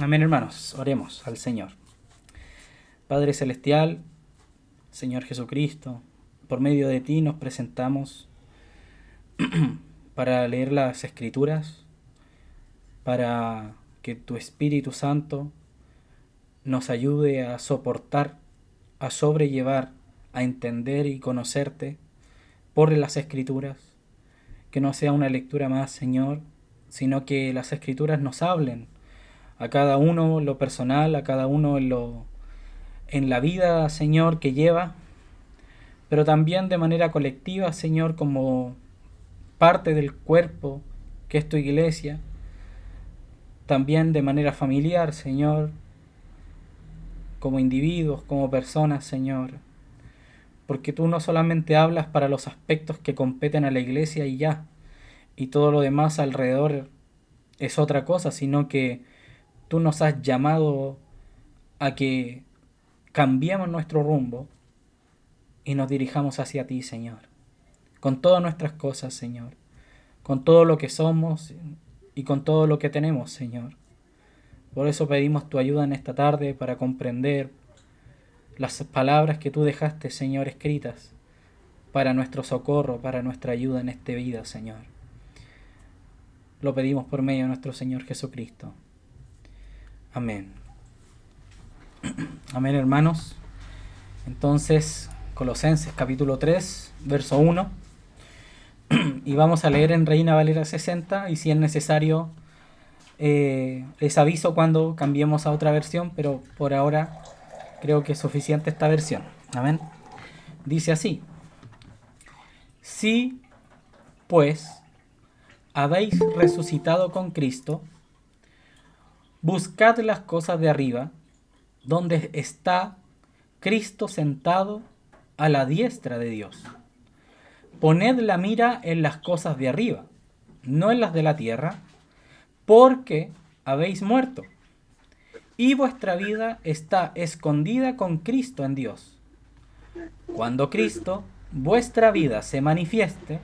Amén, hermanos. Oremos al Señor. Padre Celestial, Señor Jesucristo, por medio de ti nos presentamos para leer las Escrituras, para que tu Espíritu Santo nos ayude a soportar, a sobrellevar, a entender y conocerte por las Escrituras. Que no sea una lectura más, Señor, sino que las Escrituras nos hablen a cada uno en lo personal, a cada uno en la vida, Señor, que lleva, pero también de manera colectiva, Señor, como parte del cuerpo que es tu iglesia, también de manera familiar, Señor, como individuos, como personas, Señor, porque tú no solamente hablas para los aspectos que competen a la iglesia y ya, y todo lo demás alrededor es otra cosa, sino que tú nos has llamado a que cambiemos nuestro rumbo y nos dirijamos hacia ti, Señor, con todas nuestras cosas, Señor, con todo lo que somos y con todo lo que tenemos, Señor. Por eso pedimos tu ayuda en esta tarde para comprender las palabras que tú dejaste, Señor, escritas para nuestro socorro, para nuestra ayuda en esta vida, Señor. Lo pedimos por medio de nuestro Señor Jesucristo. Amén. Amén, hermanos. Entonces, Colosenses capítulo 3, verso 1. Y vamos a leer en Reina Valera 60, y si es necesario les aviso cuando cambiemos a otra versión, pero por ahora creo que es suficiente esta versión. Amén. Dice así: Si pues habéis resucitado con Cristo, buscad las cosas de arriba, donde está Cristo sentado a la diestra de Dios. Poned la mira en las cosas de arriba, no en las de la tierra, porque habéis muerto, y vuestra vida está escondida con Cristo en Dios. Cuando Cristo, vuestra vida, se manifieste,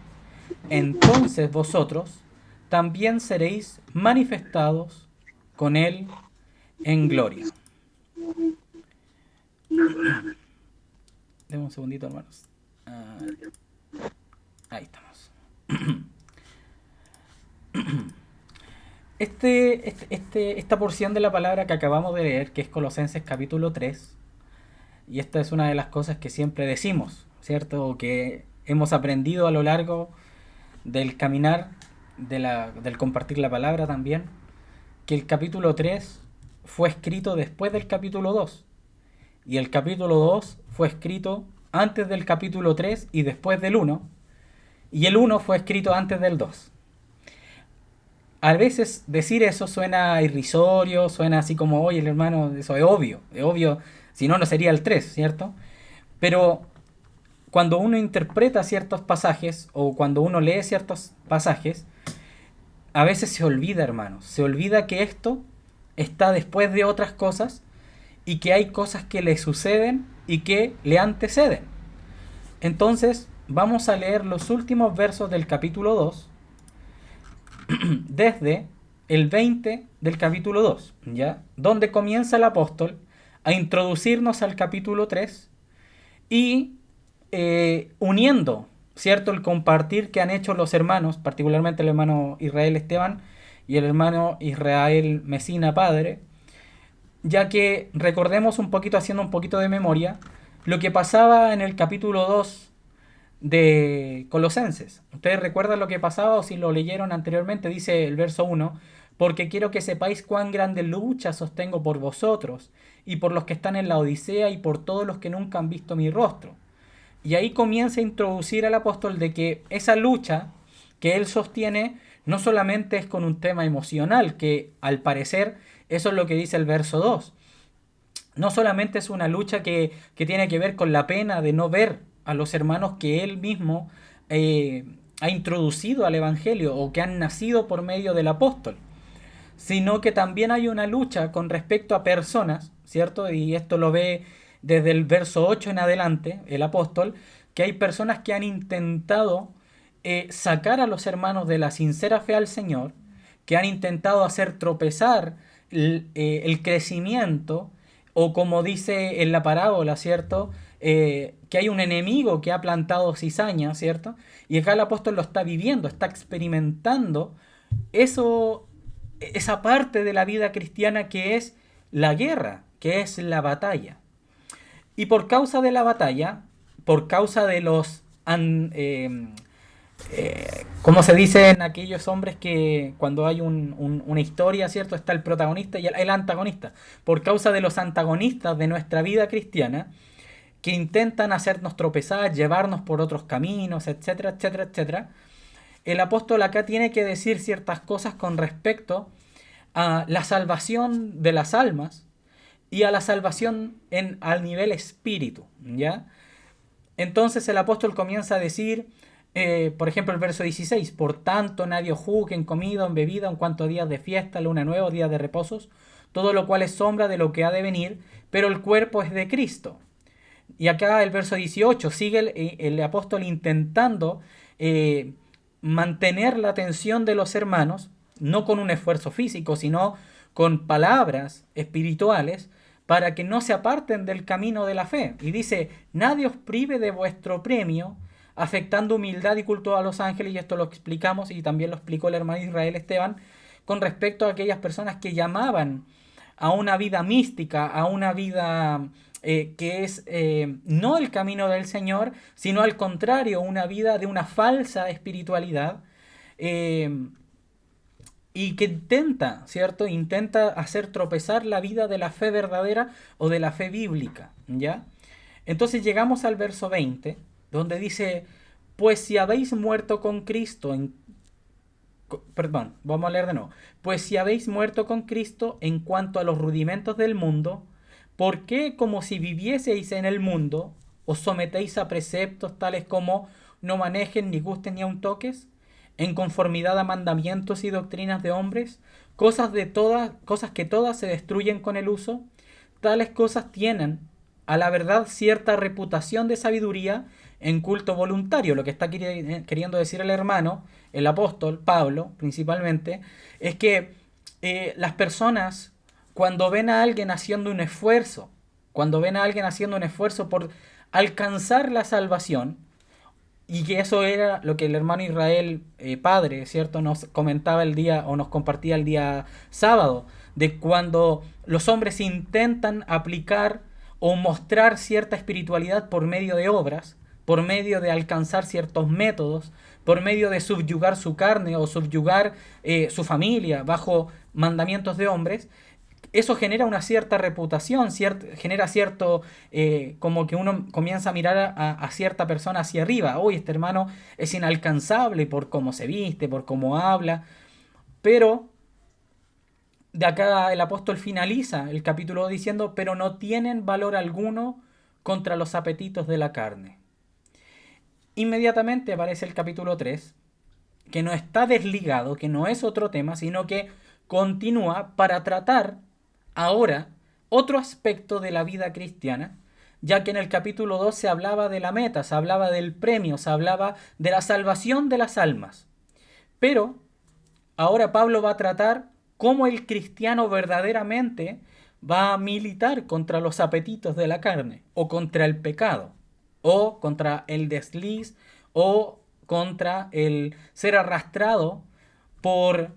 entonces vosotros también seréis manifestados con Él en gloria. Deme un segundito, hermanos. Ahí estamos. Esta porción de la palabra que acabamos de leer, que es Colosenses capítulo 3, y esta es una de las cosas que siempre decimos, ¿cierto? O que hemos aprendido a lo largo del caminar, del compartir la palabra también, que el capítulo 3 fue escrito después del capítulo 2, y el capítulo 2 fue escrito antes del capítulo 3 y después del 1, y el 1 fue escrito antes del 2. A veces decir eso suena irrisorio, suena así como, oye, el hermano, eso es obvio, si no, no sería el 3, ¿cierto? Pero cuando uno interpreta ciertos pasajes o cuando uno lee ciertos pasajes, a veces se olvida, hermano, se olvida que esto está después de otras cosas y que hay cosas que le suceden y que le anteceden. Entonces, vamos a leer los últimos versos del capítulo 2 desde el 20 del capítulo 2, ¿ya? Donde comienza el apóstol a introducirnos al capítulo 3 y uniendo, ¿cierto?, el compartir que han hecho los hermanos, particularmente el hermano Israel Esteban y el hermano Israel Mesina Padre, ya que recordemos un poquito, haciendo un poquito de memoria, lo que pasaba en el capítulo 2 de Colosenses. ¿Ustedes recuerdan lo que pasaba o si lo leyeron anteriormente? Dice el verso 1, porque quiero que sepáis cuán grande lucha sostengo por vosotros y por los que están en la Odisea y por todos los que nunca han visto mi rostro. Y ahí comienza a introducir al apóstol de que esa lucha que él sostiene no solamente es con un tema emocional, que al parecer eso es lo que dice el verso 2. No solamente es una lucha que tiene que ver con la pena de no ver a los hermanos que él mismo ha introducido al Evangelio o que han nacido por medio del apóstol, sino que también hay una lucha con respecto a personas, ¿cierto? Y esto lo ve desde el verso 8 en adelante, el apóstol, que hay personas que han intentado sacar a los hermanos de la sincera fe al Señor, que han intentado hacer tropezar el crecimiento, o como dice en la parábola, ¿cierto? Que hay un enemigo que ha plantado cizaña, ¿cierto? Y acá el apóstol lo está viviendo, está experimentando eso, esa parte de la vida cristiana que es la guerra, que es la batalla. Y por causa de la batalla, por causa de los ¿cómo se dicen aquellos hombres que cuando hay una historia, ¿cierto? Está el protagonista y el antagonista. Por causa de los antagonistas de nuestra vida cristiana, que intentan hacernos tropezar, llevarnos por otros caminos, etcétera, etcétera, etcétera, el apóstol acá tiene que decir ciertas cosas con respecto a la salvación de las almas y a la salvación al nivel espíritu, ¿ya? Entonces el apóstol comienza a decir, por ejemplo, el verso 16, por tanto nadie os juzgue en comida o en bebida en cuanto a días de fiesta, luna nueva o días de reposos, todo lo cual es sombra de lo que ha de venir, pero el cuerpo es de Cristo. Y acá el verso 18 sigue el apóstol intentando mantener la atención de los hermanos, no con un esfuerzo físico, sino con palabras espirituales, para que no se aparten del camino de la fe. Y dice, nadie os prive de vuestro premio, afectando humildad y culto a los ángeles, y esto lo explicamos y también lo explicó el hermano Israel Esteban, con respecto a aquellas personas que llamaban a una vida mística, a una vida que es no el camino del Señor, sino al contrario, una vida de una falsa espiritualidad, eh, y que intenta, ¿cierto? Intenta hacer tropezar la vida de la fe verdadera o de la fe bíblica, ¿ya? Entonces llegamos al verso 20, donde dice, pues si habéis muerto con Cristo perdón, vamos a leer de nuevo. Pues si habéis muerto con Cristo en cuanto a los rudimentos del mundo, ¿por qué como si vivieseis en el mundo os sometéis a preceptos tales como no manejen ni gusten ni aun toques? En conformidad a mandamientos y doctrinas de hombres, cosas que todas se destruyen con el uso, tales cosas tienen a la verdad cierta reputación de sabiduría en culto voluntario. Lo que está queriendo decir el hermano, el apóstol, Pablo principalmente, es que las personas cuando ven a alguien haciendo un esfuerzo, cuando ven a alguien haciendo un esfuerzo por alcanzar la salvación, y que eso era lo que el hermano Israel, padre, ¿cierto? Nos comentaba el día o nos compartía el día sábado, de cuando los hombres intentan aplicar o mostrar cierta espiritualidad por medio de obras, por medio de alcanzar ciertos métodos, por medio de subyugar su carne o subyugar su familia bajo mandamientos de hombres. Eso genera una cierta reputación, genera cierto, como que uno comienza a mirar a cierta persona hacia arriba. Uy, este hermano es inalcanzable por cómo se viste, por cómo habla. Pero de acá el apóstol finaliza el capítulo diciendo, pero no tienen valor alguno contra los apetitos de la carne. Inmediatamente aparece el capítulo 3, que no está desligado, que no es otro tema, sino que continúa para tratar ahora otro aspecto de la vida cristiana, ya que en el capítulo 2 se hablaba de la meta, se hablaba del premio, se hablaba de la salvación de las almas. Pero ahora Pablo va a tratar cómo el cristiano verdaderamente va a militar contra los apetitos de la carne, o contra el pecado, o contra el desliz, o contra el ser arrastrado por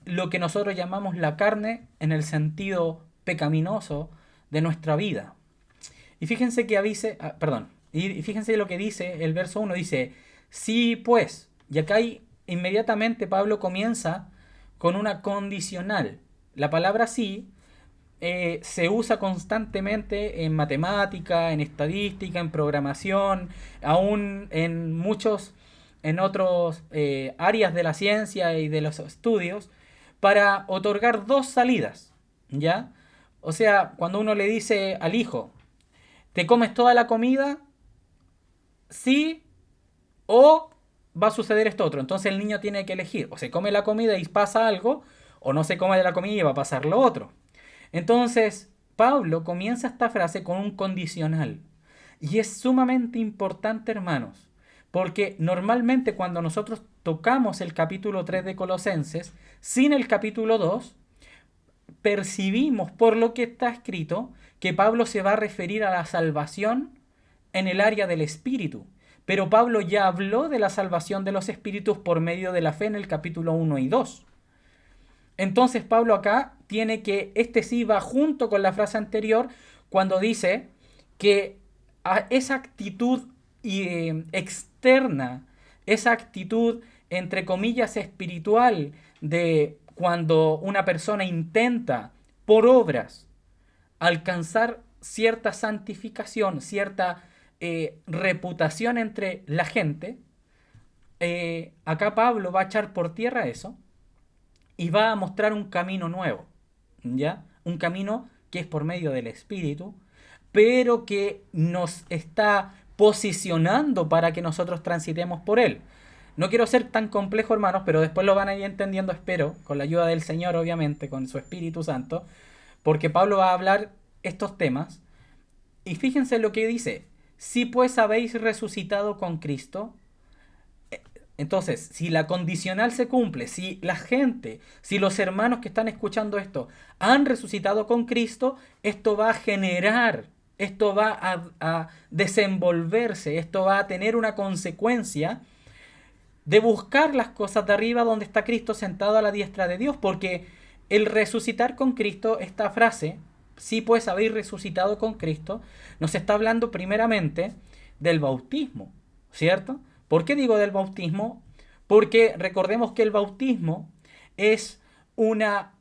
lo que nosotros llamamos la carne en el sentido pecaminoso de nuestra vida. Y fíjense que y fíjense lo que dice el verso 1, dice, sí pues, y acá inmediatamente Pablo comienza con una condicional. La palabra sí se usa constantemente en matemática, en estadística, en programación, aún en otros áreas de la ciencia y de los estudios, para otorgar dos salidas, ¿ya? O sea, cuando uno le dice al hijo, ¿te comes toda la comida? Sí, o va a suceder esto otro. Entonces el niño tiene que elegir, o se come la comida y pasa algo, o no se come la comida y va a pasar lo otro. Entonces, Pablo comienza esta frase con un condicional. Y es sumamente importante, hermanos, porque normalmente cuando nosotros tocamos el capítulo 3 de Colosenses, sin el capítulo 2, percibimos por lo que está escrito que Pablo se va a referir a la salvación en el área del espíritu. Pero Pablo ya habló de la salvación de los espíritus por medio de la fe en el capítulo 1 y 2. Entonces Pablo acá tiene que, sí va junto con la frase anterior cuando dice que esa actitud externa, esa actitud entre comillas espiritual de cuando una persona intenta por obras alcanzar cierta santificación, cierta reputación entre la gente, acá Pablo va a echar por tierra eso y va a mostrar un camino nuevo, ¿ya? Un camino que es por medio del Espíritu, pero que nos está posicionando para que nosotros transitemos por él. No quiero ser tan complejo, hermanos, pero después lo van a ir entendiendo, espero, con la ayuda del Señor, obviamente, con su Espíritu Santo, porque Pablo va a hablar estos temas. Y fíjense lo que dice: si pues habéis resucitado con Cristo. Entonces, si la condicional se cumple, si la gente, si los hermanos que están escuchando esto han resucitado con Cristo, esto va a generar, esto va a desenvolverse, esto va a tener una consecuencia de buscar las cosas de arriba donde está Cristo sentado a la diestra de Dios, porque el resucitar con Cristo, esta frase, si pues habéis resucitado con Cristo, nos está hablando primeramente del bautismo, ¿cierto? ¿Por qué digo del bautismo? Porque recordemos que el bautismo es una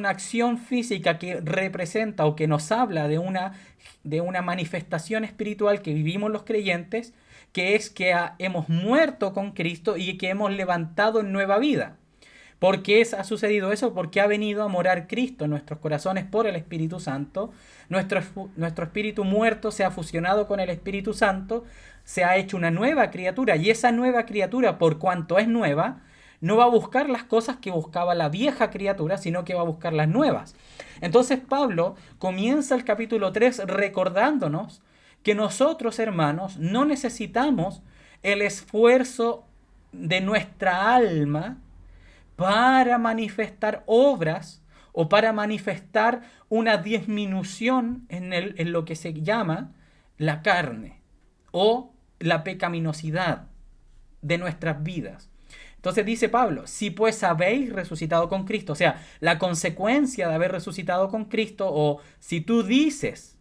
acción física que representa o que nos habla de una manifestación espiritual que vivimos los creyentes, que es que hemos muerto con Cristo y que hemos levantado en nueva vida. ¿Por qué ha sucedido eso? Porque ha venido a morar Cristo en nuestros corazones por el Espíritu Santo. Nuestro espíritu muerto se ha fusionado con el Espíritu Santo, se ha hecho una nueva criatura, y esa nueva criatura, por cuanto es nueva, no va a buscar las cosas que buscaba la vieja criatura, sino que va a buscar las nuevas. Entonces Pablo comienza el capítulo 3 recordándonos que nosotros, hermanos, no necesitamos el esfuerzo de nuestra alma para manifestar obras o para manifestar una disminución en lo que se llama la carne o la pecaminosidad de nuestras vidas. Entonces dice Pablo: si pues habéis resucitado con Cristo, o sea, la consecuencia de haber resucitado con Cristo, o si tú dices,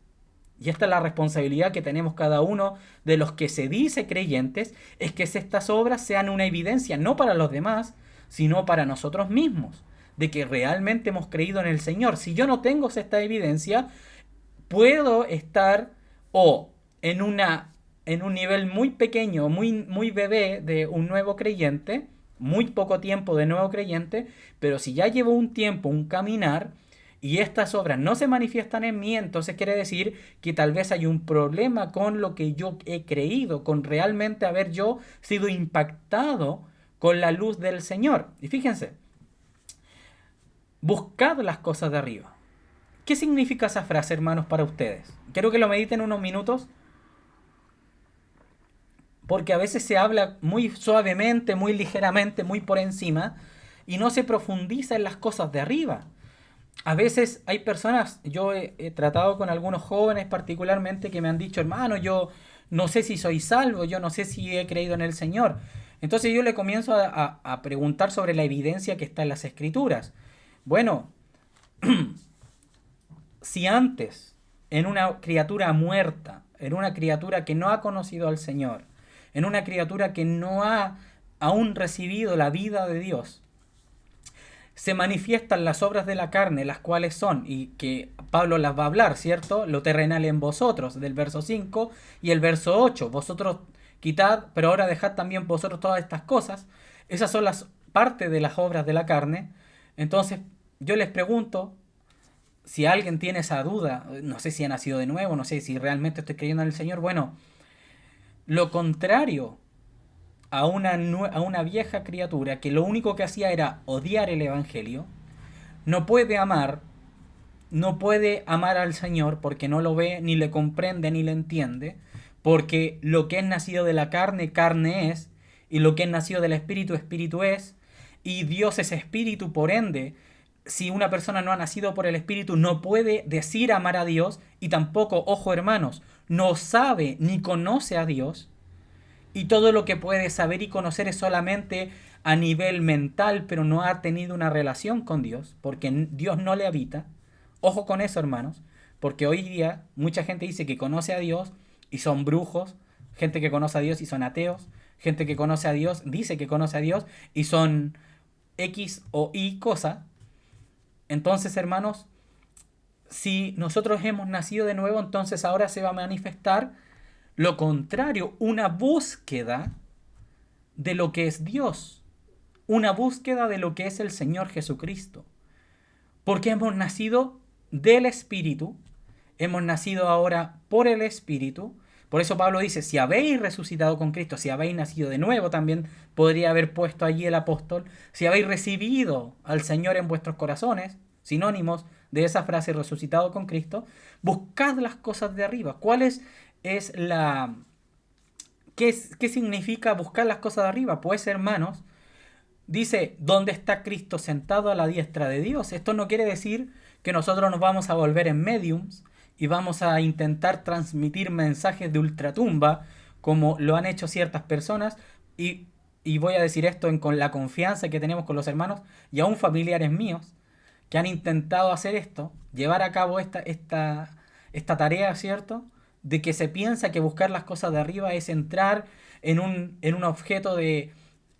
y esta es la responsabilidad que tenemos cada uno de los que se dice creyentes, es que estas obras sean una evidencia no para los demás, sino para nosotros mismos, de que realmente hemos creído en el Señor. Si yo no tengo esta evidencia, puedo estar en un nivel muy pequeño, muy bebé de un nuevo creyente, muy poco tiempo de nuevo creyente, pero si ya llevo un tiempo, un caminar, y estas obras no se manifiestan en mí, entonces quiere decir que tal vez hay un problema con lo que yo he creído, con realmente haber yo sido impactado con la luz del Señor. Y fíjense, buscad las cosas de arriba. ¿Qué significa esa frase, hermanos, para ustedes? Quiero que lo mediten unos minutos, porque a veces se habla muy suavemente, muy ligeramente, muy por encima, y no se profundiza en las cosas de arriba. A veces hay personas, yo he tratado con algunos jóvenes particularmente, que me han dicho: hermano, yo no sé si soy salvo, yo no sé si he creído en el Señor. Entonces yo le comienzo a preguntar sobre la evidencia que está en las Escrituras. Bueno, si antes, en una criatura muerta, en una criatura que no ha conocido al Señor, en una criatura que no ha aún recibido la vida de Dios, se manifiestan las obras de la carne, las cuales son, y que Pablo las va a hablar, ¿cierto? Lo terrenal en vosotros, del verso 5 y el verso 8. Vosotros quitad, pero ahora dejad también vosotros todas estas cosas. Esas son las partes de las obras de la carne. Entonces, yo les pregunto, si alguien tiene esa duda, no sé si ha nacido de nuevo, no sé si realmente estoy creyendo en el Señor. Bueno, lo contrario a una vieja criatura que lo único que hacía era odiar el Evangelio, no puede amar al Señor porque no lo ve, ni le comprende, ni le entiende, porque lo que es nacido de la carne, carne es, y lo que es nacido del Espíritu, Espíritu es, y Dios es Espíritu, por ende, si una persona no ha nacido por el Espíritu, no puede decir amar a Dios y tampoco, ojo hermanos, no sabe ni conoce a Dios. Y todo lo que puede saber y conocer es solamente a nivel mental, pero no ha tenido una relación con Dios, porque Dios no le habita. Ojo con eso, hermanos, porque hoy día mucha gente dice que conoce a Dios y son brujos, gente que conoce a Dios y son ateos, gente que conoce a Dios dice que conoce a Dios y son X o Y cosa. Entonces, hermanos, si nosotros hemos nacido de nuevo, entonces ahora se va a manifestar lo contrario, una búsqueda de lo que es Dios, una búsqueda de lo que es el Señor Jesucristo. Porque hemos nacido del Espíritu, hemos nacido ahora por el Espíritu. Por eso Pablo dice, si habéis resucitado con Cristo, si habéis nacido de nuevo, también podría haber puesto allí el apóstol, si habéis recibido al Señor en vuestros corazones, sinónimos de esa frase resucitado con Cristo, buscad las cosas de arriba. ¿Cuál es la... ¿Qué significa buscar las cosas de arriba? Pues, hermanos, dice, ¿dónde está Cristo sentado a la diestra de Dios? Esto no quiere decir que nosotros nos vamos a volver en mediums y vamos a intentar transmitir mensajes de ultratumba, como lo han hecho ciertas personas, y voy a decir esto con la confianza que tenemos con los hermanos y aún familiares míos, que han intentado hacer esto, llevar a cabo esta tarea, ¿cierto?, de que se piensa que buscar las cosas de arriba es entrar en un objeto de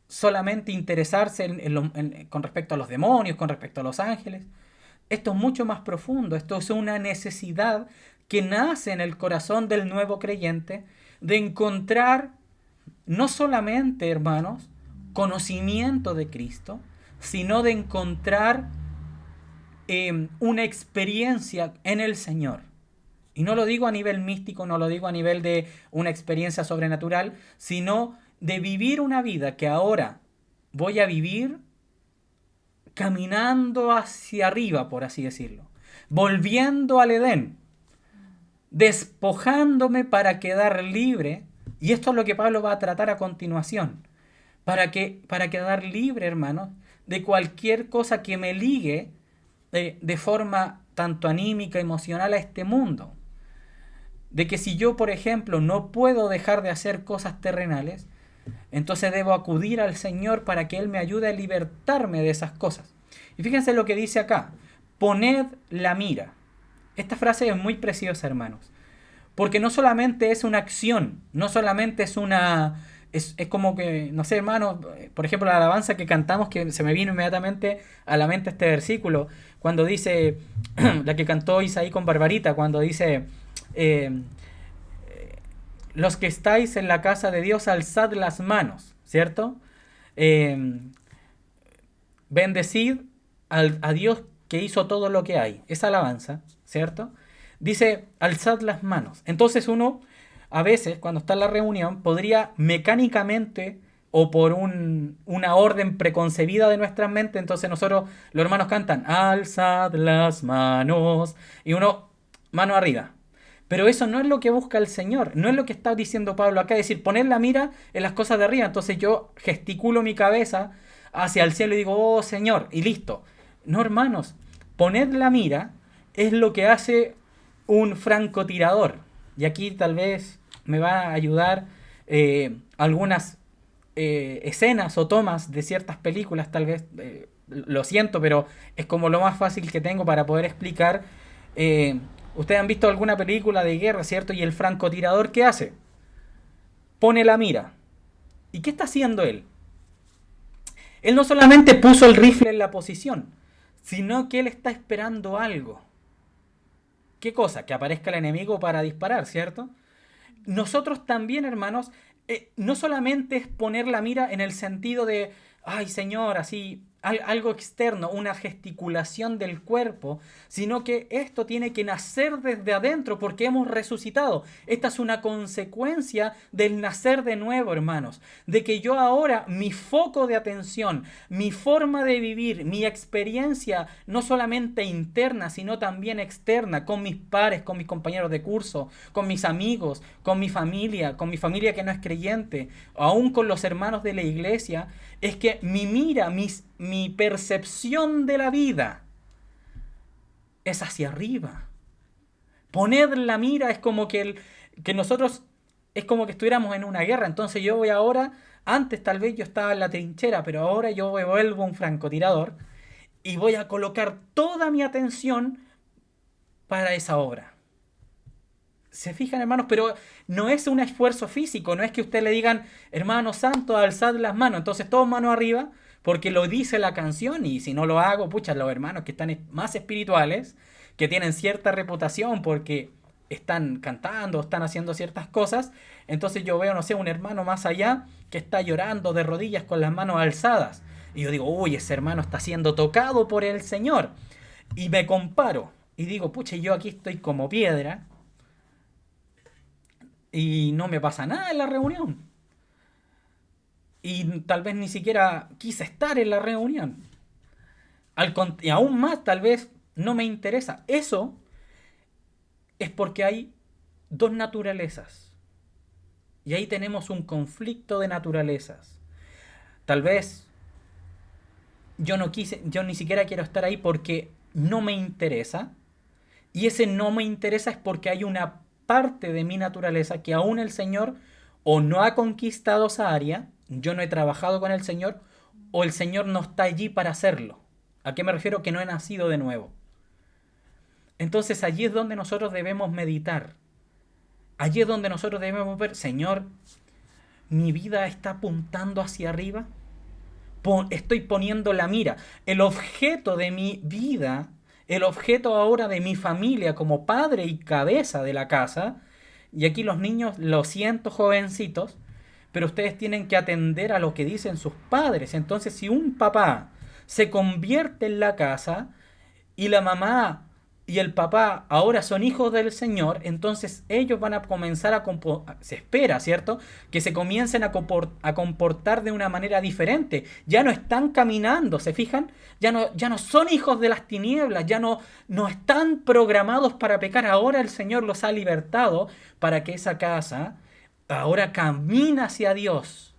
solamente interesarse con respecto a los demonios, con respecto a los ángeles. Esto es mucho más profundo, esto es una necesidad que nace en el corazón del nuevo creyente de encontrar no solamente, hermanos, conocimiento de Cristo, sino de encontrar una experiencia en el Señor. Y no lo digo a nivel místico, no lo digo a nivel de una experiencia sobrenatural, sino de vivir una vida que ahora voy a vivir caminando hacia arriba, por así decirlo, volviendo al Edén, despojándome para quedar libre, y esto es lo que Pablo va a tratar a continuación, para quedar libre, hermanos, de cualquier cosa que me ligue de forma tanto anímica, emocional a este mundo. De que si yo, por ejemplo, no puedo dejar de hacer cosas terrenales, entonces debo acudir al Señor para que Él me ayude a libertarme de esas cosas. Y fíjense lo que dice acá, poned la mira. Esta frase es muy preciosa, hermanos, porque no solamente es una acción, no solamente es una... Es como que, no sé, hermanos, por ejemplo, la alabanza que cantamos, que se me vino inmediatamente a la mente este versículo, cuando dice, la que cantó Isaí con Barbarita, cuando dice... los que estáis en la casa de Dios, alzad las manos, ¿cierto? Bendecid a Dios que hizo todo lo que hay. Esa alabanza, ¿cierto? Dice, alzad las manos. Entonces uno, a veces, cuando está en la reunión, podría mecánicamente o por una orden preconcebida de nuestra mente, entonces nosotros, los hermanos cantan, alzad las manos, y uno, mano arriba. Pero eso no es lo que busca el Señor, no es lo que está diciendo Pablo acá, es decir, poner la mira en las cosas de arriba. Entonces yo gesticulo mi cabeza hacia el cielo y digo, oh Señor, y listo. No, hermanos, poner la mira es lo que hace un francotirador. Y aquí tal vez me va a ayudar algunas escenas o tomas de ciertas películas, tal vez, lo siento, pero es como lo más fácil que tengo para poder explicar. Ustedes han visto alguna película de guerra, ¿cierto? Y el francotirador, ¿qué hace? Pone la mira. ¿Y qué está haciendo él? Él no solamente puso el rifle en la posición, sino que él está esperando algo. ¿Qué cosa? Que aparezca el enemigo para disparar, ¿cierto? Nosotros también, hermanos, no solamente es poner la mira en el sentido de, ay Señor, así... algo externo, una gesticulación del cuerpo, sino que esto tiene que nacer desde adentro porque hemos resucitado. Esta es una consecuencia del nacer de nuevo, hermanos, de que yo ahora, mi foco de atención, mi forma de vivir, mi experiencia, no solamente interna, sino también externa, con mis pares, con mis compañeros de curso, con mis amigos, con mi familia que no es creyente, aún con los hermanos de la iglesia, es que mi mira, mi percepción de la vida es hacia arriba. Poned la mira es como que nosotros, es como que estuviéramos en una guerra. Entonces yo voy ahora, antes tal vez yo estaba en la trinchera, pero ahora yo me vuelvo un francotirador y voy a colocar toda mi atención para esa obra. ¿Se fijan, hermanos? Pero no es un esfuerzo físico, no es que usted le digan, hermano santo, alzad las manos, entonces todos manos arriba, porque lo dice la canción, y si no lo hago, pucha, los hermanos que están más espirituales, que tienen cierta reputación porque están cantando, están haciendo ciertas cosas, entonces yo veo, no sé, un hermano más allá que está llorando de rodillas con las manos alzadas, y yo digo, uy, ese hermano está siendo tocado por el Señor, y me comparo, y digo, pucha, yo aquí estoy como piedra, y no me pasa nada en la reunión. Y tal vez ni siquiera quise estar en la reunión. Y aún más, tal vez no me interesa. Eso es porque hay dos naturalezas. Y ahí tenemos un conflicto de naturalezas. Tal vez yo ni siquiera quiero estar ahí porque no me interesa. Y ese no me interesa es porque hay una parte de mi naturaleza que aún el Señor o no ha conquistado esa área, yo no he trabajado con el Señor, o el Señor no está allí para hacerlo. ¿A qué me refiero? Que no he nacido de nuevo. Entonces allí es donde nosotros debemos meditar. Allí es donde nosotros debemos ver, Señor, mi vida está apuntando hacia arriba. Estoy poniendo la mira. El objeto de mi vida, el objeto ahora de mi familia como padre y cabeza de la casa, y aquí los niños, lo siento jovencitos, pero ustedes tienen que atender a lo que dicen sus padres. Entonces, si un papá se convierte en la casa y la mamá y el papá ahora son hijos del Señor, entonces ellos van a comenzar se espera, ¿cierto? Que se comiencen a comportar de una manera diferente. Ya no están caminando, ¿se fijan? Ya no son hijos de las tinieblas, no están programados para pecar. Ahora el Señor los ha libertado para que esa casa ahora camina hacia Dios.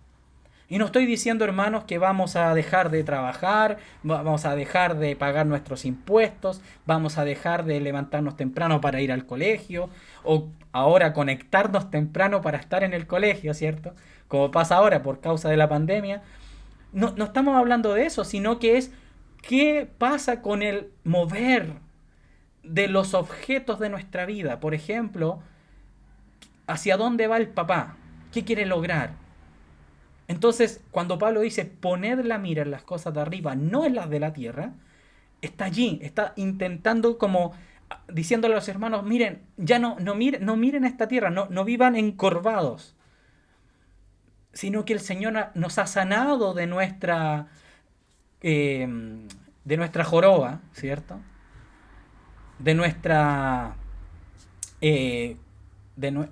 Y no estoy diciendo, hermanos, que vamos a dejar de trabajar, vamos a dejar de pagar nuestros impuestos, vamos a dejar de levantarnos temprano para ir al colegio, o ahora conectarnos temprano para estar en el colegio, ¿cierto? Como pasa ahora por causa de la pandemia. No estamos hablando de eso, sino que es qué pasa con el mover de los objetos de nuestra vida. Por ejemplo, ¿hacia dónde va el papá? ¿Qué quiere lograr? Entonces, cuando Pablo dice poned la mira en las cosas de arriba, no en las de la tierra, está allí, está intentando como diciéndole a los hermanos, miren, ya no miren esta tierra, no vivan encorvados, sino que el Señor nos ha sanado de nuestra joroba, ¿cierto? De nuestra,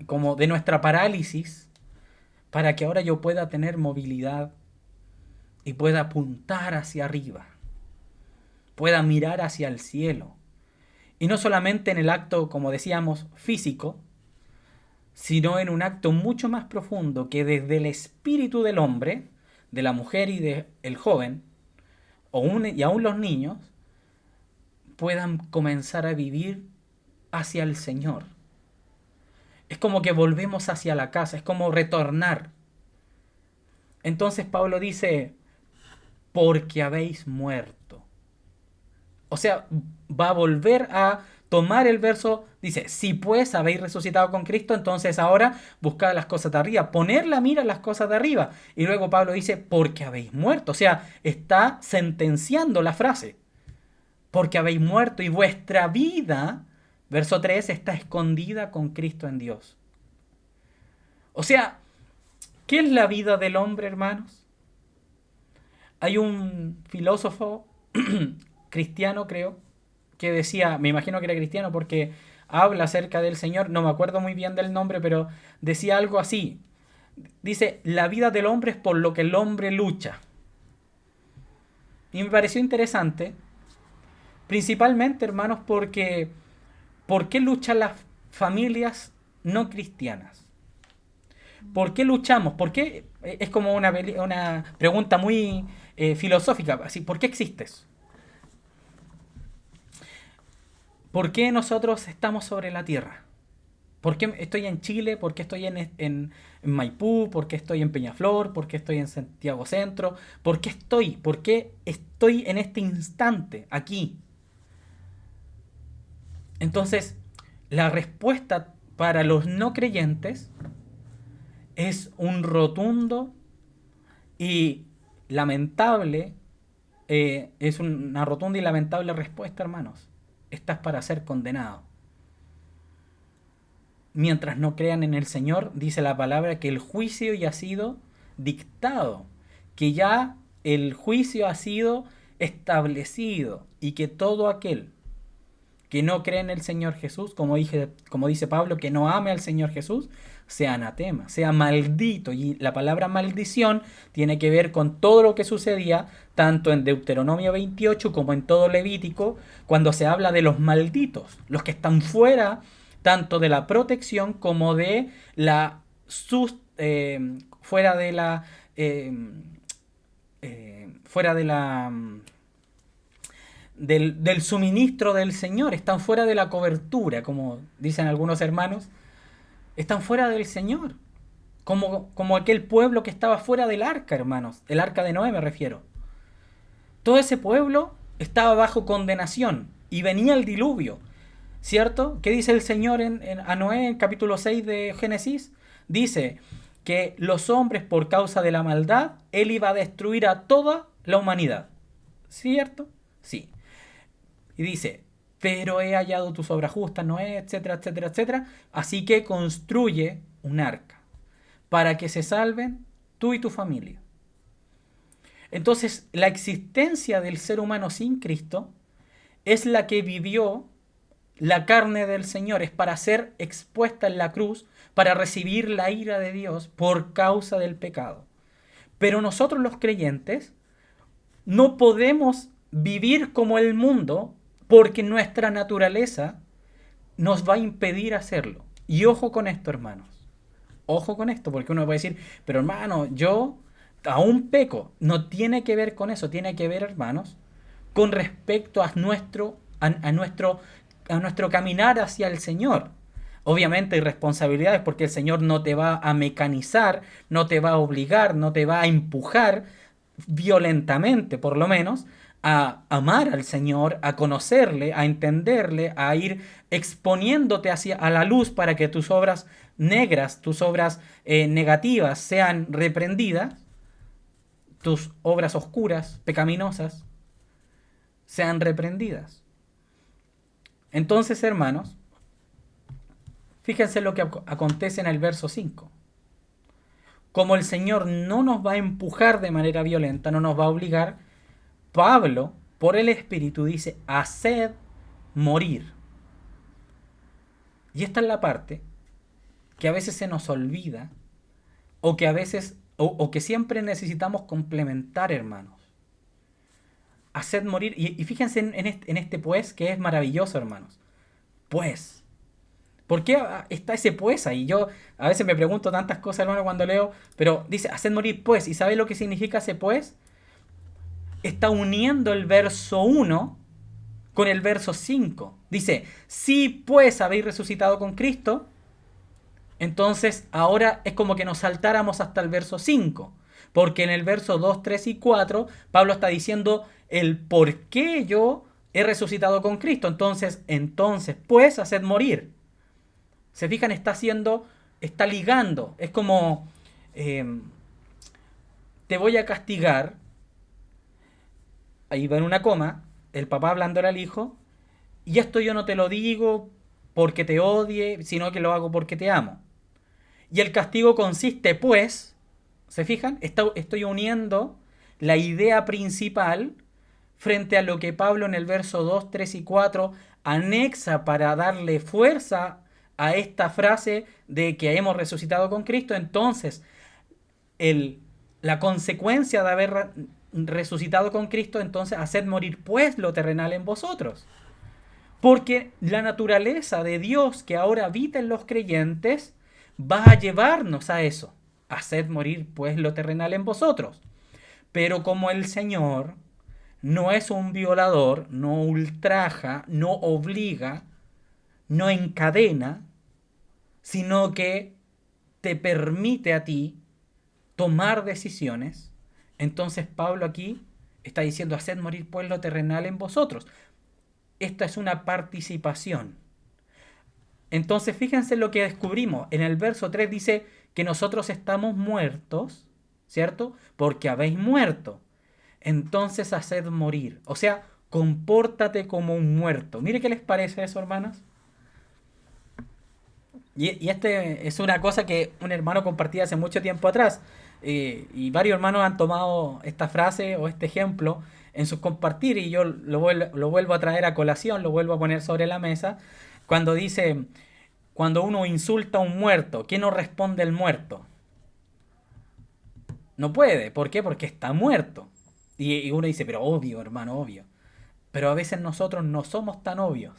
como de nuestra parálisis, para que ahora yo pueda tener movilidad y pueda apuntar hacia arriba, pueda mirar hacia el cielo. Y no solamente en el acto, como decíamos, físico, sino en un acto mucho más profundo que desde el espíritu del hombre, de la mujer y del joven, y aún los niños, puedan comenzar a vivir hacia el Señor. Es como que volvemos hacia la casa, es como retornar. Entonces Pablo dice, porque habéis muerto. O sea, va a volver a tomar el verso, dice, si pues habéis resucitado con Cristo, entonces ahora buscad las cosas de arriba, poner la mira en las cosas de arriba. Y luego Pablo dice, porque habéis muerto. O sea, está sentenciando la frase. Porque habéis muerto y vuestra vida, verso 3, está escondida con Cristo en Dios. O sea, ¿qué es la vida del hombre, hermanos? Hay un filósofo cristiano, creo, que decía, me imagino que era cristiano porque habla acerca del Señor, no me acuerdo muy bien del nombre, pero decía algo así. Dice, la vida del hombre es por lo que el hombre lucha. Y me pareció interesante, principalmente, hermanos, porque ¿por qué luchan las familias no cristianas? ¿Por qué luchamos? ¿Por qué? Es como una pregunta muy filosófica. Así, ¿por qué existes? ¿Por qué nosotros estamos sobre la tierra? ¿Por qué estoy en Chile? ¿Por qué estoy en Maipú? ¿Por qué estoy en Peñaflor? ¿Por qué estoy en Santiago Centro? ¿Por qué estoy? ¿Por qué estoy en este instante aquí? Entonces, la respuesta para los no creyentes es un rotundo y lamentable, es una rotunda y lamentable respuesta, hermanos. Estás para ser condenado. Mientras no crean en el Señor, dice la palabra que el juicio ya ha sido dictado, que ya el juicio ha sido establecido y que todo aquel que no cree en el Señor Jesús, como dice Pablo, que no ame al Señor Jesús, sea anatema, sea maldito. Y la palabra maldición tiene que ver con todo lo que sucedía, tanto en Deuteronomio 28 como en todo Levítico, cuando se habla de los malditos, los que están fuera tanto de la protección como de la fuera de la fuera de la del suministro del Señor, están fuera de la cobertura, como dicen algunos hermanos, están fuera del Señor, como aquel pueblo que estaba fuera del arca, hermanos, el arca de Noé me refiero. Todo ese pueblo estaba bajo condenación y venía el diluvio, ¿cierto? ¿Qué dice el Señor a Noé en capítulo 6 de Génesis? Dice que los hombres por causa de la maldad, Él iba a destruir a toda la humanidad, ¿cierto? Sí. Y dice, pero he hallado tus obras justas, Noé, etcétera, etcétera, etcétera. Así que construye un arca para que se salven tú y tu familia. Entonces, la existencia del ser humano sin Cristo es la que vivió la carne del Señor, es para ser expuesta en la cruz, para recibir la ira de Dios por causa del pecado. Pero nosotros los creyentes no podemos vivir como el mundo porque nuestra naturaleza nos va a impedir hacerlo. Y ojo con esto, hermanos. Ojo con esto, porque uno puede decir, pero hermano, yo aún peco. No tiene que ver con eso, tiene que ver, hermanos, con respecto a nuestro caminar hacia el Señor. Obviamente hay responsabilidades porque el Señor no te va a mecanizar, no te va a obligar, no te va a empujar violentamente, por lo menos, a amar al Señor, a conocerle, a entenderle, a ir exponiéndote hacia a la luz para que tus obras negras, tus obras negativas sean reprendidas, tus obras oscuras, pecaminosas, sean reprendidas. Entonces, hermanos, fíjense lo que acontece en el verso 5. Como el Señor no nos va a empujar de manera violenta, no nos va a obligar, Pablo, por el Espíritu, dice, haced morir. Y esta es la parte que a veces se nos olvida o que a veces, o que siempre necesitamos complementar, hermanos. Haced morir. Y fíjense en este pues, que es maravilloso, hermanos. Pues. ¿Por qué está ese pues ahí? Yo a veces me pregunto tantas cosas, hermano, cuando leo, pero dice, haced morir pues. ¿Y sabe lo que significa ese pues? Está uniendo el verso 1 con el verso 5. Dice, si pues habéis resucitado con Cristo, entonces ahora es como que nos saltáramos hasta el verso 5. Porque en el verso 2, 3 y 4, Pablo está diciendo el por qué yo he resucitado con Cristo. Entonces, pues, haced morir. Se fijan, está ligando. Es como, te voy a castigar. Ahí va en una coma, el papá hablándole al hijo. Y esto yo no te lo digo porque te odie, sino que lo hago porque te amo. Y el castigo consiste, pues, ¿se fijan? Estoy uniendo la idea principal frente a lo que Pablo en el verso 2, 3 y 4 anexa para darle fuerza a esta frase de que hemos resucitado con Cristo. Entonces, la consecuencia de haber resucitado con Cristo, entonces, haced morir pues lo terrenal en vosotros. Porque la naturaleza de Dios que ahora habita en los creyentes va a llevarnos a eso. Haced morir pues lo terrenal en vosotros. Pero como el Señor no es un violador, no ultraja, no obliga, no encadena, sino que te permite a ti tomar decisiones. Entonces Pablo aquí está diciendo, haced morir pues lo terrenal en vosotros. Esta es una participación. Entonces fíjense lo que descubrimos. En el verso 3 dice que nosotros estamos muertos, ¿cierto? Porque habéis muerto. Entonces haced morir. O sea, compórtate como un muerto. Mire qué les parece eso, hermanos. Y este es una cosa que un hermano compartía hace mucho tiempo atrás. Y varios hermanos han tomado esta frase o este ejemplo en sus compartir y yo lo vuelvo a traer a colación, lo vuelvo a poner sobre la mesa. Cuando dice, cuando uno insulta a un muerto, ¿qué no responde el muerto? No puede. ¿Por qué? Porque está muerto. Y uno dice, pero obvio, hermano, obvio. Pero a veces nosotros no somos tan obvios.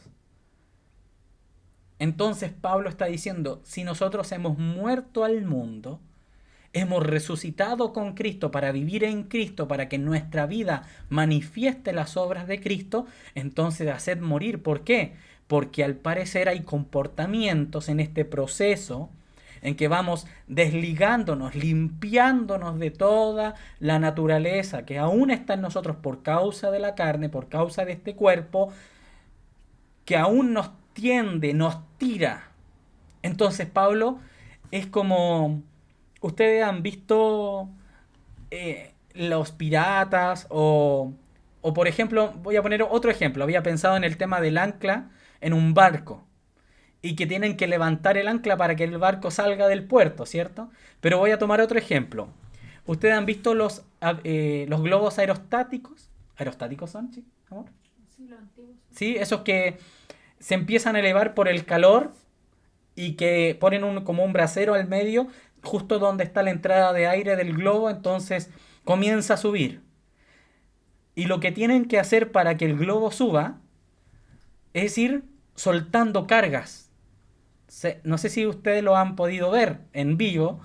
Entonces Pablo está diciendo, si nosotros hemos muerto al mundo, hemos resucitado con Cristo para vivir en Cristo, para que nuestra vida manifieste las obras de Cristo, entonces haced morir. ¿Por qué? Porque al parecer hay comportamientos en este proceso en que vamos desligándonos, limpiándonos de toda la naturaleza que aún está en nosotros por causa de la carne, por causa de este cuerpo, que aún nos tiende, nos tira. Entonces Pablo es como, ustedes han visto los piratas o por ejemplo, voy a poner otro ejemplo, había pensado en el tema del ancla en un barco y que tienen que levantar el ancla para que el barco salga del puerto, ¿cierto? Pero voy a tomar otro ejemplo. ¿Ustedes han visto los globos aerostáticos? ¿Aerostáticos son, sí, amor? Sí, los antiguos. Sí, esos que se empiezan a elevar por el calor y que ponen como un brasero al medio, justo donde está la entrada de aire del globo, entonces comienza a subir. Y lo que tienen que hacer para que el globo suba es ir soltando cargas. No sé si ustedes lo han podido ver en vivo,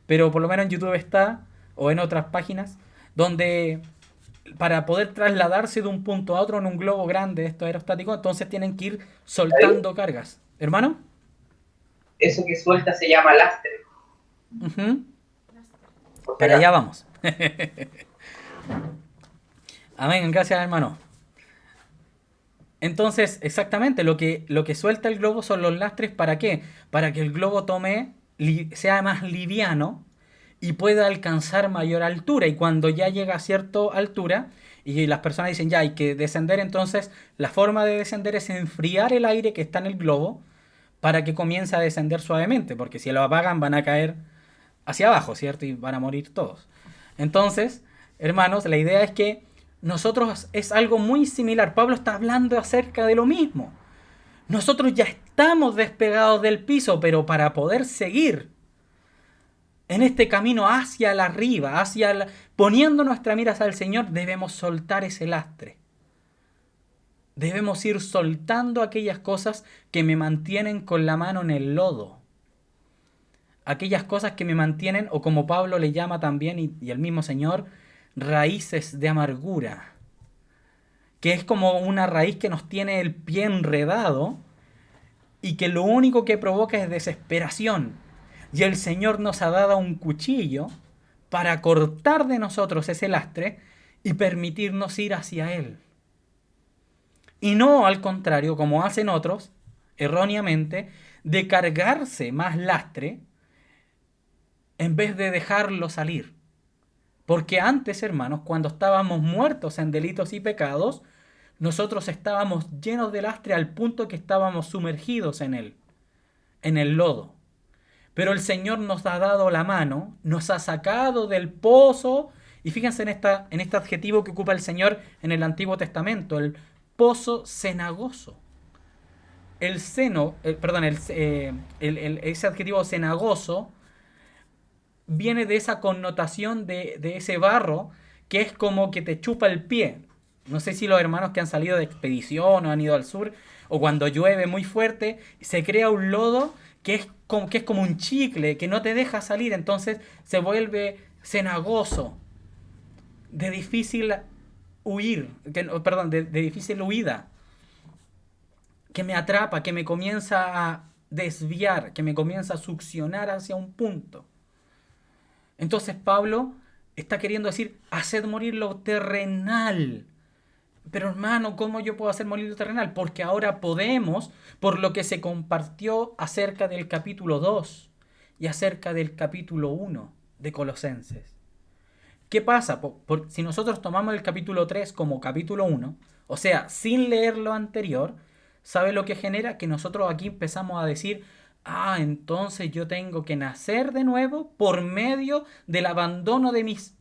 pero por lo menos en YouTube está, o en otras páginas, donde para poder trasladarse de un punto a otro en un globo grande, esto aerostático, entonces tienen que ir soltando cargas. ¿Hermano? Eso que suelta se llama lastre. Uh-huh. Para allá vamos. Amén, gracias hermano. Entonces, exactamente, lo que suelta el globo son los lastres, ¿para qué? Para que el globo sea más liviano y pueda alcanzar mayor altura. Y cuando ya llega a cierta altura, y las personas dicen ya hay que descender, entonces la forma de descender es enfriar el aire que está en el globo para que comience a descender suavemente, porque si lo apagan van a caer hacia abajo, ¿cierto? Y van a morir todos. Entonces, hermanos, la idea es que nosotros es algo muy similar. Pablo está hablando acerca de lo mismo. Nosotros ya estamos despegados del piso, pero para poder seguir en este camino hacia la arriba, poniendo nuestra mira hacia el Señor, debemos soltar ese lastre. Debemos ir soltando aquellas cosas que me mantienen con la mano en el lodo. Aquellas cosas que me mantienen, o como Pablo le llama también, y el mismo Señor, raíces de amargura. Que es como una raíz que nos tiene el pie enredado y que lo único que provoca es desesperación. Y el Señor nos ha dado un cuchillo para cortar de nosotros ese lastre y permitirnos ir hacia Él. Y no al contrario, como hacen otros, erróneamente, de cargarse más lastre en vez de dejarlo salir. Porque antes, hermanos, cuando estábamos muertos en delitos y pecados, nosotros estábamos llenos de lastre al punto que estábamos sumergidos en él, en el lodo. Pero el Señor nos ha dado la mano, nos ha sacado del pozo, y fíjense en este adjetivo que ocupa el Señor en el Antiguo Testamento, el pozo cenagoso. Ese adjetivo cenagoso viene de esa connotación de ese barro que es como que te chupa el pie. No sé si los hermanos que han salido de expedición o han ido al sur, o cuando llueve muy fuerte, se crea un lodo que es como un chicle, que no te deja salir, entonces se vuelve cenagoso, de difícil de difícil huida, que me atrapa, que me comienza a desviar, que me comienza a succionar hacia un punto. Entonces Pablo está queriendo decir, haced morir lo terrenal. Pero hermano, ¿cómo yo puedo hacer morir lo terrenal? Porque ahora podemos, por lo que se compartió acerca del capítulo 2 y acerca del capítulo 1 de Colosenses. ¿Qué pasa? Si nosotros tomamos el capítulo 3 como capítulo 1, o sea, sin leer lo anterior, ¿sabe lo que genera? Que nosotros aquí empezamos a decir, entonces yo tengo que nacer de nuevo por medio del abandono de mis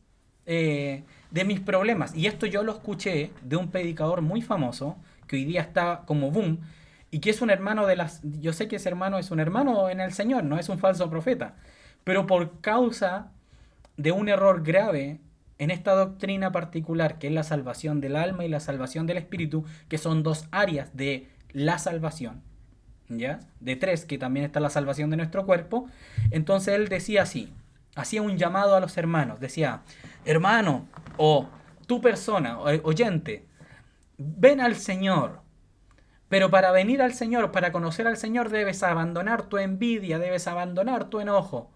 problemas. Y esto yo lo escuché de un predicador muy famoso, que hoy día está como boom, y que es un hermano yo sé que ese hermano es un hermano en el Señor, no es un falso profeta, pero por causa de un error grave en esta doctrina particular, que es la salvación del alma y la salvación del espíritu, que son dos áreas de la salvación, ¿ya? De tres, que también está la salvación de nuestro cuerpo. Entonces él decía así, hacía un llamado a los hermanos, decía, hermano, o tu persona, oyente, ven al Señor. Pero para venir al Señor, para conocer al Señor, debes abandonar tu envidia, debes abandonar tu enojo.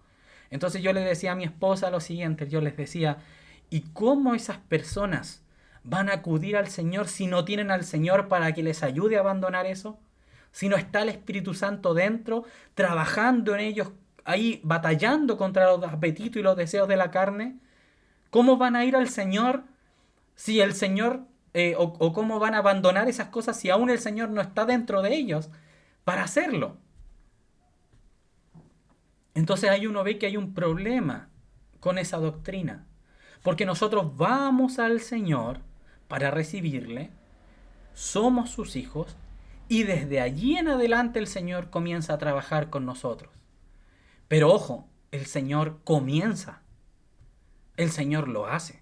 Entonces yo le decía a mi esposa lo siguiente, yo les decía, ¿y cómo esas personas van a acudir al Señor si no tienen al Señor para que les ayude a abandonar eso? Si no está el Espíritu Santo dentro, trabajando en ellos, ahí batallando contra los apetitos y los deseos de la carne. ¿Cómo van a ir al Señor si el Señor, o cómo van a abandonar esas cosas si aún el Señor no está dentro de ellos para hacerlo? Entonces ahí uno ve que hay un problema con esa doctrina. Porque nosotros vamos al Señor para recibirle, somos sus hijos, y desde allí en adelante el Señor comienza a trabajar con nosotros. Pero ojo, el Señor comienza, el Señor lo hace.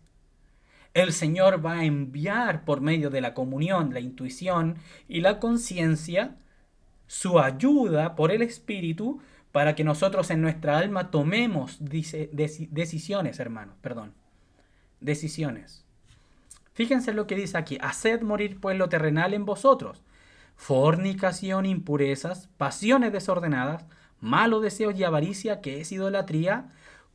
El Señor va a enviar por medio de la comunión, la intuición y la conciencia su ayuda por el Espíritu para que nosotros en nuestra alma tomemos decisiones, hermanos, decisiones. Fíjense lo que dice aquí, haced morir pues lo terrenal en vosotros, fornicación, impurezas, pasiones desordenadas, malos deseos y avaricia, que es idolatría,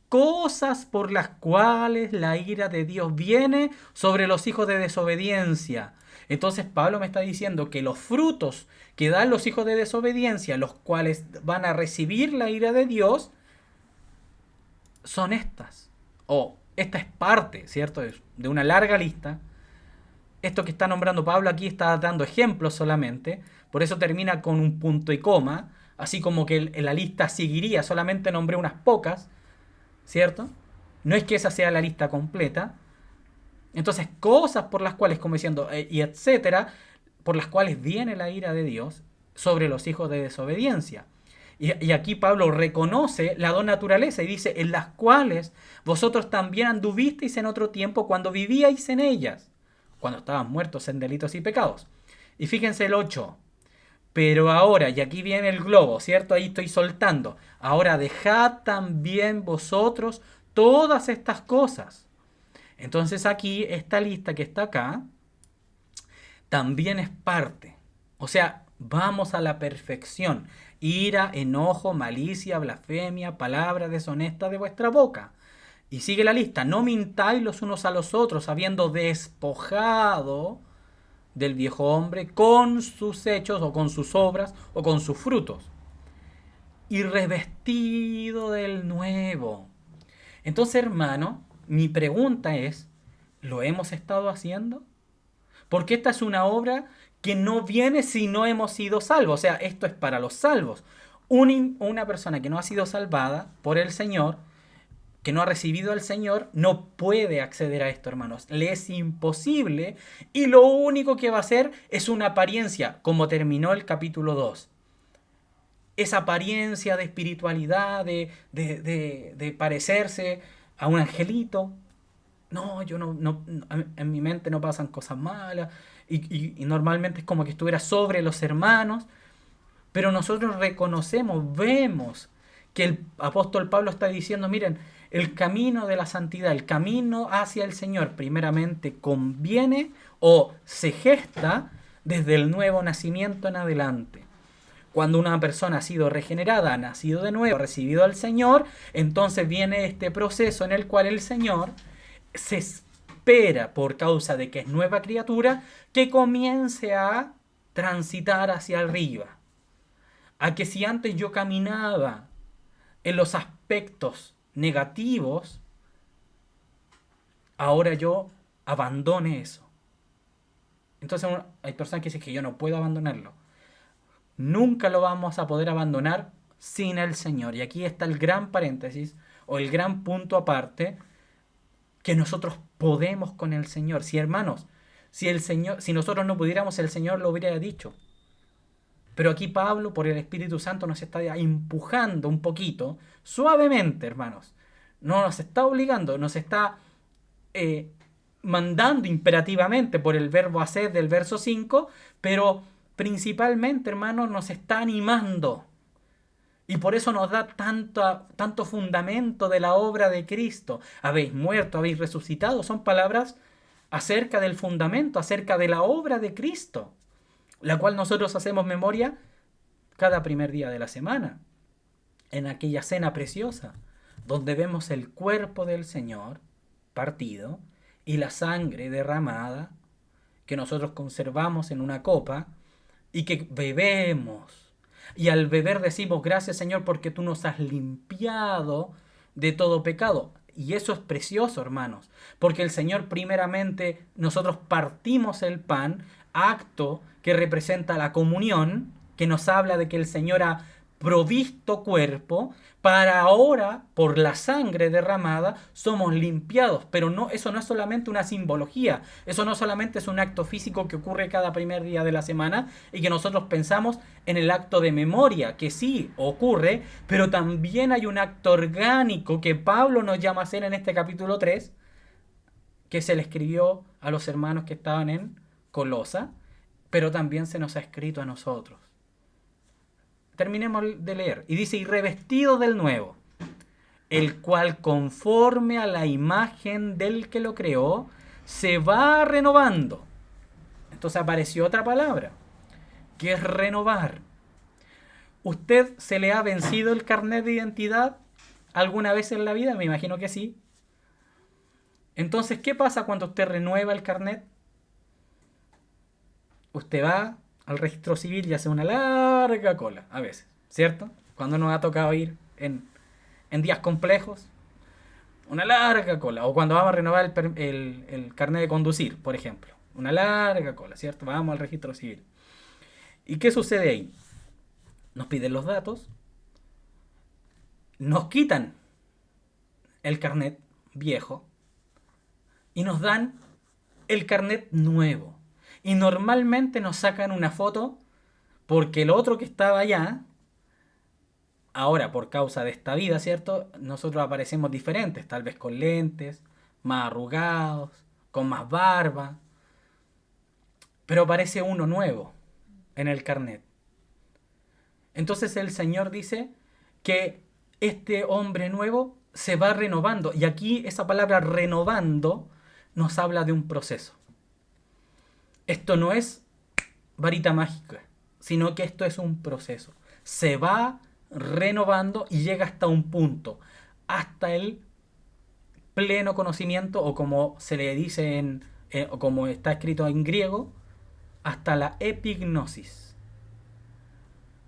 cosas por las cuales la ira de Dios viene sobre los hijos de desobediencia. Entonces Pablo me está diciendo que los frutos que dan los hijos de desobediencia, los cuales van a recibir la ira de Dios, son estas. Esta es parte, ¿cierto?, de una larga lista. Esto que está nombrando Pablo aquí está dando ejemplos solamente, por eso termina con un punto y coma, así como que la lista seguiría, solamente nombré unas pocas, ¿cierto? No es que esa sea la lista completa. Entonces, cosas por las cuales, como diciendo, y etcétera, por las cuales viene la ira de Dios sobre los hijos de desobediencia. Y aquí Pablo reconoce la dos naturaleza y dice, en las cuales vosotros también anduvisteis en otro tiempo cuando vivíais en ellas, cuando estaban muertos en delitos y pecados. Y fíjense el 8. Pero ahora, y aquí viene el globo, ¿cierto? Ahí estoy soltando. Ahora dejad también vosotros todas estas cosas. Entonces aquí, esta lista que está acá, también es parte. O sea, vamos a la perfección. Ira, enojo, malicia, blasfemia, palabra deshonesta de vuestra boca. Y sigue la lista. No mintáis los unos a los otros, habiendo despojado del viejo hombre con sus hechos o con sus obras o con sus frutos. Y revestido del nuevo. Entonces, hermano, mi pregunta es, ¿lo hemos estado haciendo? Porque esta es una obra que no viene si no hemos sido salvos. O sea, esto es para los salvos. Una persona que no ha sido salvada por el Señor, que no ha recibido al Señor, no puede acceder a esto, hermanos. Le es imposible y lo único que va a hacer es una apariencia, como terminó el capítulo 2. Esa apariencia de espiritualidad, de parecerse a un angelito. No, yo no, en mi mente no pasan cosas malas. Y normalmente es como que estuviera sobre los hermanos. Pero nosotros reconocemos, vemos que el apóstol Pablo está diciendo, miren, el camino de la santidad, el camino hacia el Señor, primeramente conviene o se gesta desde el nuevo nacimiento en adelante. Cuando una persona ha sido regenerada, ha nacido de nuevo, ha recibido al Señor, entonces viene este proceso en el cual el Señor se espera, por causa de que es nueva criatura, que comience a transitar hacia arriba. A que si antes yo caminaba en los aspectos negativos, ahora yo abandone eso. Entonces hay personas que dicen que yo no puedo abandonarlo. Nunca lo vamos a poder abandonar sin el Señor. Y aquí está el gran paréntesis o el gran punto aparte, que nosotros podemos con el Señor. Si hermanos, si nosotros no pudiéramos, el Señor lo hubiera dicho. Pero aquí Pablo, por el Espíritu Santo, nos está empujando un poquito, suavemente, hermanos. No nos está obligando, nos está mandando imperativamente por el verbo hacer del verso 5, pero principalmente, hermanos, nos está animando. Y por eso nos da tanto fundamento de la obra de Cristo. Habéis muerto, habéis resucitado. Son palabras acerca del fundamento, acerca de la obra de Cristo, la cual nosotros hacemos memoria cada primer día de la semana, en aquella cena preciosa, donde vemos el cuerpo del Señor partido y la sangre derramada que nosotros conservamos en una copa y que bebemos. Y al beber decimos: gracias, Señor, porque tú nos has limpiado de todo pecado. Y eso es precioso, hermanos, porque el Señor, primeramente, nosotros partimos el pan, acto que representa la comunión, que nos habla de que el Señor ha provisto cuerpo, para ahora, por la sangre derramada, somos limpiados. Pero no, eso no es solamente una simbología, eso no solamente es un acto físico que ocurre cada primer día de la semana y que nosotros pensamos en el acto de memoria, que sí ocurre, pero también hay un acto orgánico que Pablo nos llama a hacer en este capítulo 3, que se le escribió a los hermanos que estaban en Colosa, pero también se nos ha escrito a nosotros. Terminemos de leer. Y dice: y revestido del nuevo, el cual conforme a la imagen del que lo creó, se va renovando. Entonces apareció otra palabra, que es renovar. ¿Usted se le ha vencido el carnet de identidad alguna vez en la vida? Me imagino que sí. Entonces, ¿qué pasa cuando usted renueva el carnet? Usted va al registro civil y hace una larga cola, a veces, ¿cierto? Cuando nos ha tocado ir en días complejos, una larga cola. O cuando vamos a renovar el carnet de conducir, por ejemplo, una larga cola, ¿cierto? Vamos al registro civil. ¿Y qué sucede ahí? Nos piden los datos, nos quitan el carnet viejo y nos dan el carnet nuevo. Y normalmente nos sacan una foto porque el otro que estaba allá, ahora por causa de esta vida, ¿cierto? Nosotros aparecemos diferentes, tal vez con lentes, más arrugados, con más barba. Pero aparece uno nuevo en el carnet. Entonces el Señor dice que este hombre nuevo se va renovando. Y aquí esa palabra renovando nos habla de un proceso. Esto no es varita mágica, sino que esto es un proceso. Se va renovando y llega hasta un punto, hasta el pleno conocimiento, o como se le dice o como está escrito en griego, hasta la epignosis,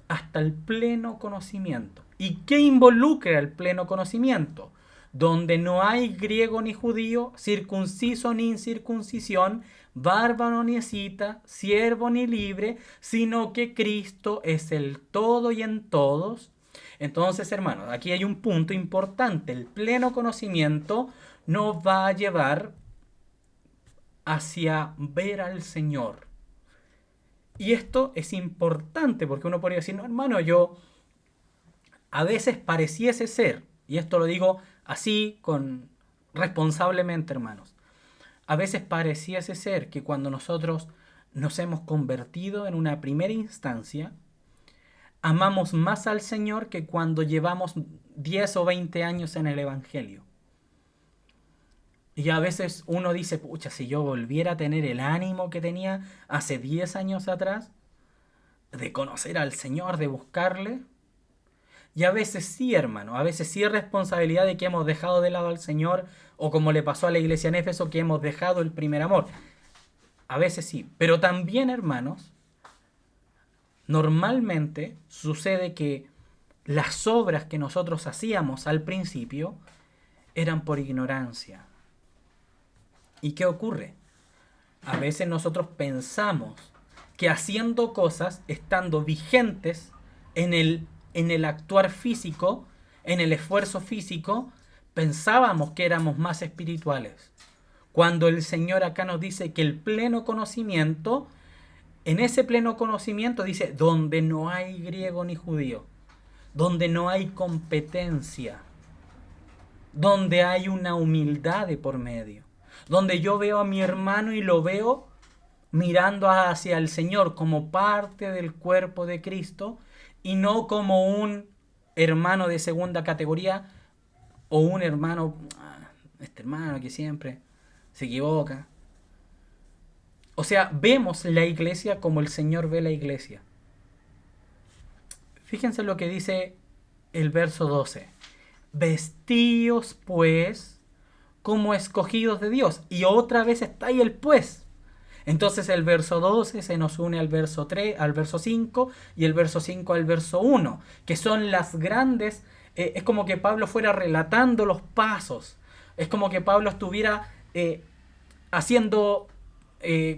hasta el pleno conocimiento. ¿Y qué involucra el pleno conocimiento? Donde no hay griego ni judío, circunciso ni incircuncisión, bárbaro ni escita, siervo ni libre, sino que Cristo es el todo y en todos. Entonces, hermanos, aquí hay un punto importante. El pleno conocimiento nos va a llevar hacia ver al Señor. Y esto es importante porque uno podría decir: no, hermano, yo a veces pareciese ser, y esto lo digo así responsablemente, hermanos, a veces pareciese ser que cuando nosotros nos hemos convertido en una primera instancia, amamos más al Señor que cuando llevamos 10 o 20 años en el Evangelio. Y a veces uno dice, pucha, si yo volviera a tener el ánimo que tenía hace 10 años atrás, de conocer al Señor, de buscarle. Y a veces sí, hermano, a veces sí es responsabilidad de que hemos dejado de lado al Señor, o como le pasó a la iglesia en Éfeso, que hemos dejado el primer amor. A veces sí, pero también, hermanos, normalmente sucede que las obras que nosotros hacíamos al principio eran por ignorancia. ¿Y qué ocurre? A veces nosotros pensamos que haciendo cosas, estando vigentes en el actuar físico, en el esfuerzo físico, pensábamos que éramos más espirituales. Cuando el Señor acá nos dice que el pleno conocimiento, en ese pleno conocimiento dice, donde no hay griego ni judío, donde no hay competencia, donde hay una humildad de por medio, donde yo veo a mi hermano y lo veo mirando hacia el Señor como parte del cuerpo de Cristo y no como un hermano de segunda categoría o un hermano, este hermano que siempre se equivoca. O sea, vemos la iglesia como el Señor ve la iglesia. Fíjense lo que dice el verso 12. Vestíos pues como escogidos de Dios. Y otra vez está ahí el pues. Entonces el verso 12 se nos une al verso 3, al verso 5 y el verso 5 al verso 1, que son las grandes, es como que Pablo fuera relatando los pasos, es como que Pablo estuviera haciendo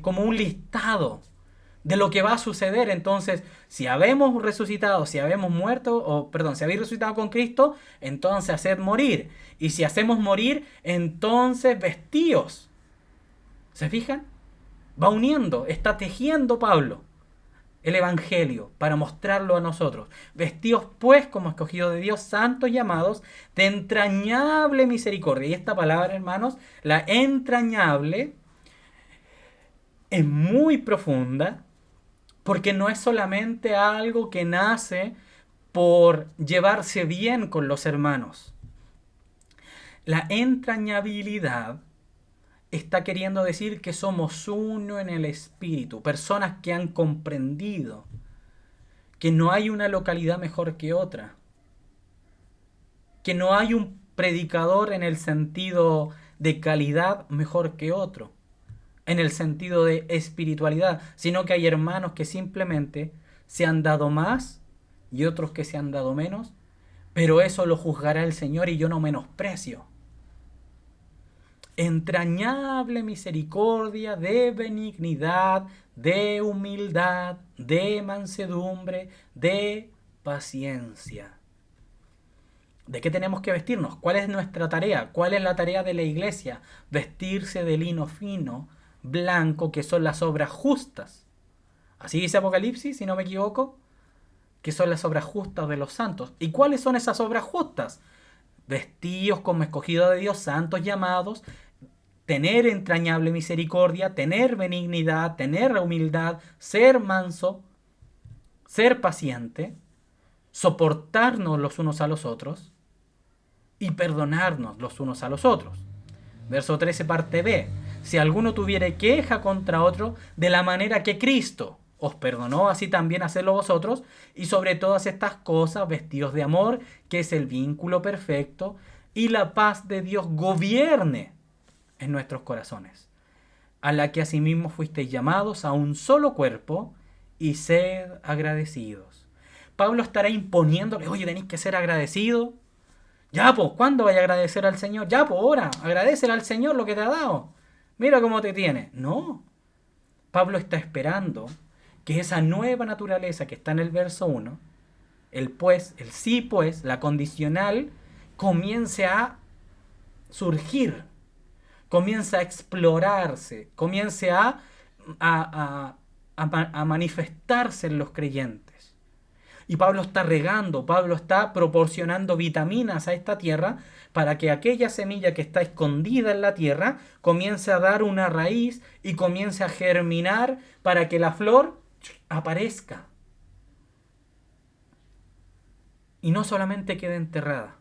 como un listado de lo que va a suceder. Entonces, si habemos resucitado, si habemos muerto, o perdón, si habéis resucitado con Cristo, entonces haced morir. Y si hacemos morir, entonces vestíos. ¿Se fijan? Va uniendo, está tejiendo Pablo el Evangelio para mostrarlo a nosotros. Vestidos pues como escogidos de Dios, santos llamados, de entrañable misericordia. Y esta palabra, hermanos, la entrañable, es muy profunda porque no es solamente algo que nace por llevarse bien con los hermanos. La entrañabilidad está queriendo decir que somos uno en el espíritu, personas que han comprendido que no hay una localidad mejor que otra, que no hay un predicador en el sentido de calidad mejor que otro, en el sentido de espiritualidad, sino que hay hermanos que simplemente se han dado más y otros que se han dado menos, pero eso lo juzgará el Señor y yo no menosprecio. Entrañable misericordia, de benignidad, de humildad, de mansedumbre, de paciencia. ¿De qué tenemos que vestirnos? ¿Cuál es nuestra tarea? ¿Cuál es la tarea de la iglesia? Vestirse de lino fino, blanco, que son las obras justas. Así dice Apocalipsis, si no me equivoco, que son las obras justas de los santos. ¿Y cuáles son esas obras justas? Vestidos como escogidos de Dios, santos llamados, tener entrañable misericordia, tener benignidad, tener humildad, ser manso, ser paciente, soportarnos los unos a los otros y perdonarnos los unos a los otros. Verso 13 parte B. Si alguno tuviere queja contra otro, de la manera que Cristo os perdonó, así también hacedlo vosotros, y sobre todas estas cosas vestidos de amor, que es el vínculo perfecto, y la paz de Dios gobierne en nuestros corazones, a la que asimismo fuisteis llamados a un solo cuerpo, y sed agradecidos. Pablo estará imponiéndole, oye, tenéis que ser agradecidos. Ya, pues, ¿cuándo vaya a agradecer al Señor? Ya, pues, ahora, agradecele al Señor lo que te ha dado. Mira cómo te tiene. No. Pablo está esperando que esa nueva naturaleza que está en el verso 1, el pues, el sí pues, la condicional, comience a surgir, comience a explorarse, comience a manifestarse en los creyentes. Y Pablo está regando, Pablo está proporcionando vitaminas a esta tierra para que aquella semilla que está escondida en la tierra comience a dar una raíz y comience a germinar para que la flor aparezca. Y no solamente quede enterrada.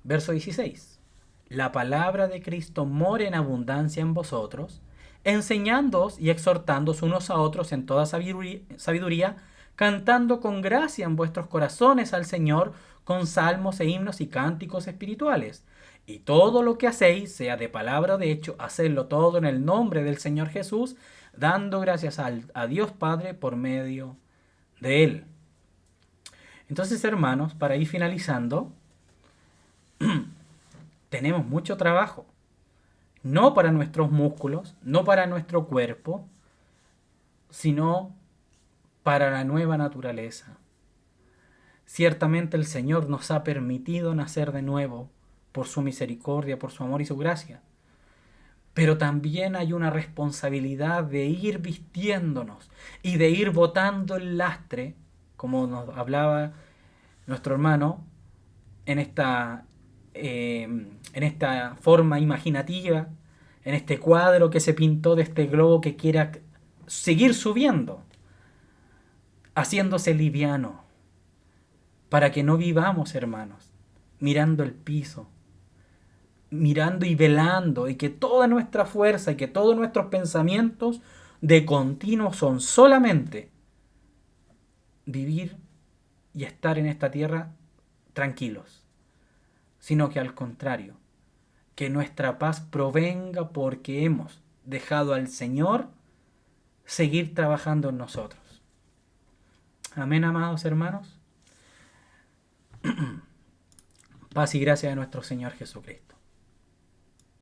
Verso 16. La palabra de Cristo mora en abundancia en vosotros, enseñándoos y exhortándoos unos a otros en toda sabiduría, cantando con gracia en vuestros corazones al Señor con salmos e himnos y cánticos espirituales. Y todo lo que hacéis, sea de palabra o de hecho, hacedlo todo en el nombre del Señor Jesús, dando gracias a Dios Padre por medio de Él. Entonces, hermanos, para ir finalizando, tenemos mucho trabajo. No para nuestros músculos, no para nuestro cuerpo, sino para la nueva naturaleza. Ciertamente el Señor nos ha permitido nacer de nuevo por su misericordia, por su amor y su gracia. Pero también hay una responsabilidad de ir vistiéndonos y de ir botando el lastre, como nos hablaba nuestro hermano, en esta forma imaginativa, en este cuadro que se pintó de este globo que quiera seguir subiendo, haciéndose liviano, para que no vivamos, hermanos, mirando el piso, mirando y velando, y que toda nuestra fuerza y que todos nuestros pensamientos de continuo son solamente vivir y estar en esta tierra tranquilos, sino que al contrario, que nuestra paz provenga porque hemos dejado al Señor seguir trabajando en nosotros. Amén, amados hermanos. Paz y gracia de nuestro Señor Jesucristo.